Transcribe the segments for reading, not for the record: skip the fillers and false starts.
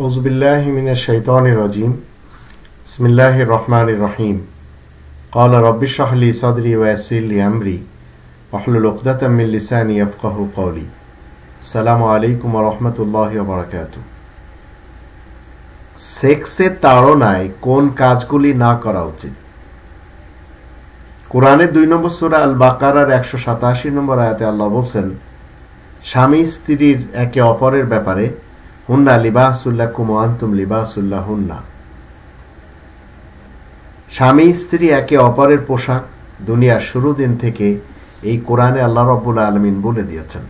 أعوذ بالله من الشيطان الرجيم بسم الله الرحمن الرحيم قال رب اشرح لي صدري ويسر لي أمري واحلل عقدة من لساني يفقهوا قولي السلام عليكم ورحمة الله وبركاته সেক্সের তাড়নায় কোন কাজগুলি না করা উচিত? কোরআনের 2 নম্বর সূরা আল বাকারার 187 নম্বর আয়াতে আল্লাহ বলেন, স্বামী স্ত্রীর একে অপরের ব্যাপারে হুন্না লিবাসুল লাকুম ওয়া আনতুম লিবাসুল লাহুন্না। স্বামী স্ত্রী একে অপরের পোশাক দুনিয়ার শুরু দিন থেকে এই কোরআনে আল্লাহ রাব্বুল আলামিন বলে দিয়েছেন।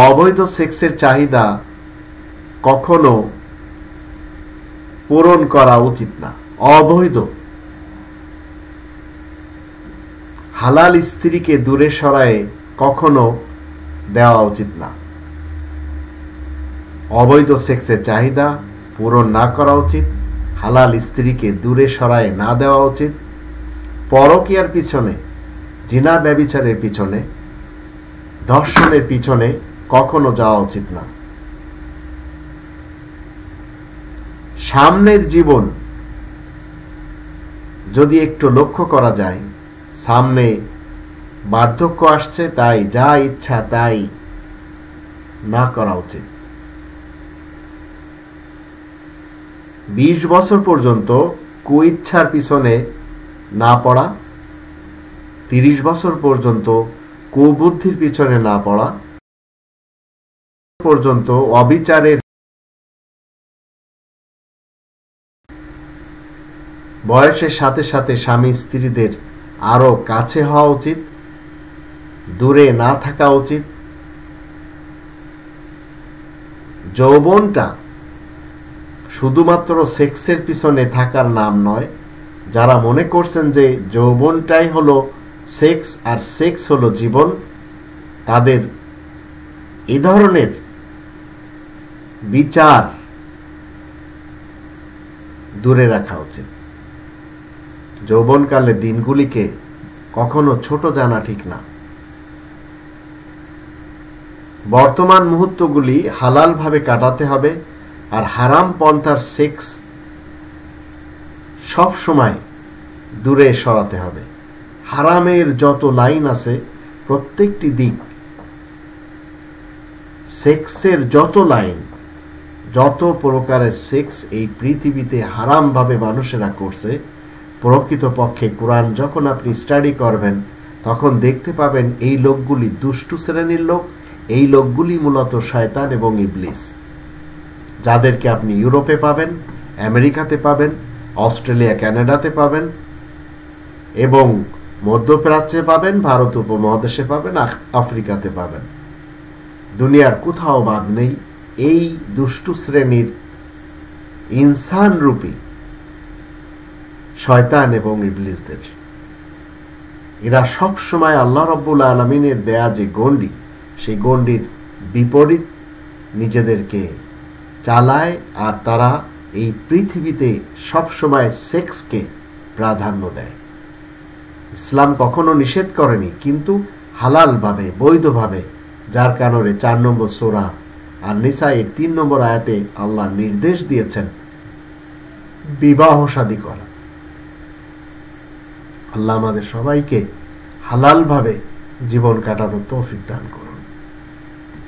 অবৈধ সেক্সের চাহিদা কখনো পূরণ করা উচিত না। অবৈধ হালাল স্ত্রীকে দূরে সরায়ে কখনো দেওয়া উচিত না। অবৈধ সেক্সের চাহিদা পূরণ না করা উচিত। হালাল স্ত্রীকে দূরে সরায়ে না দেওয়া উচিত। পরকীয়ার পিছনে, জিনা ব্যভিচারের পিছনে, ধর্ষণের পিছনে কখনো যাওয়া উচিত না। সামনের জীবন যদি একটু লক্ষ্য করা যায়, সামনে বার্ধক্য আসছে, তাই যা ইচ্ছা তাই না করা উচিত। 20 বছর পর্যন্ত কুইচ্ছার পিছনে না পড়া, 30 বছর পর্যন্ত কুবুদ্ধির পিছনে না পড়া, পর্যন্ত অবিচারের, বয়সের সাথে সাথে স্বামী স্ত্রীদের আরো কাছে হওয়া উচিত, দূরে না থাকা উচিত। যৌবনটা শুধুমাত্র সেক্সের পিছনে থাকার নাম নয়। যারা মনে করছেন যে যৌবনটাই হলো সেক্স আর সেক্স হলো জীবন, তাদের এই ধরনের বিচার দূরে রাখা উচিত। যৌবনকালে দিনগুলিকে কখনো ছোট জানা ঠিক না। বর্তমান মুহূর্তগুলি হালাল ভাবে কাটাতে হবে, আর হারাম পন্থার সেক্স সব সময় দূরে সরাতে হবে। হারামের যত লাইন আছে প্রত্যেকটি দিক, সেক্সের যত লাইন, যত প্রকারের সেক্স এই পৃথিবীতে হারাম ভাবে মানুষেরা করছে, প্রকৃতপক্ষে কোরআন যখন আপনি স্টাডি করবেন তখন দেখতে পাবেন এই লোকগুলি দুষ্টু শ্রেণীর লোক। এই লোকগুলি মূলত শয়তান এবং ইবলিস, যাদেরকে আপনি ইউরোপে পাবেন, আমেরিকাতে পাবেন, অস্ট্রেলিয়া কানাডাতে পাবেন এবং মধ্যপ্রাচ্যে পাবেন, ভারত উপমহাদেশে পাবেন, আফ্রিকাতে পাবেন। দুনিয়ার কোথাও বাদ নেই এই দুষ্টু শ্রেণীর ইনসান রূপী শয়তান এবং ইবলিসদের। এরা সব সময় আল্লাহ রাব্বুল আলামিনের দেয়া যে গণ্ডি, সেই গণ্ডির বিপরীত নিজেদেরকে চালায়, আর তারা এই পৃথিবীতে সব সময় সেক্সকে প্রাধান্য দেয়। ইসলাম কখনো নিষেধ করেনি, কিন্তু হালালভাবে, বৈধভাবে, যার কারণে 4 নম্বর সূরা আর নিসায়ের 3 নম্বর আয়াতে আল্লাহ নির্দেশ দিয়েছেন বিবাহ শাদী করা। আল্লাহ আমাদের সবাইকে হালালভাবে জীবন কাটানোর তৌফিক দান করুন।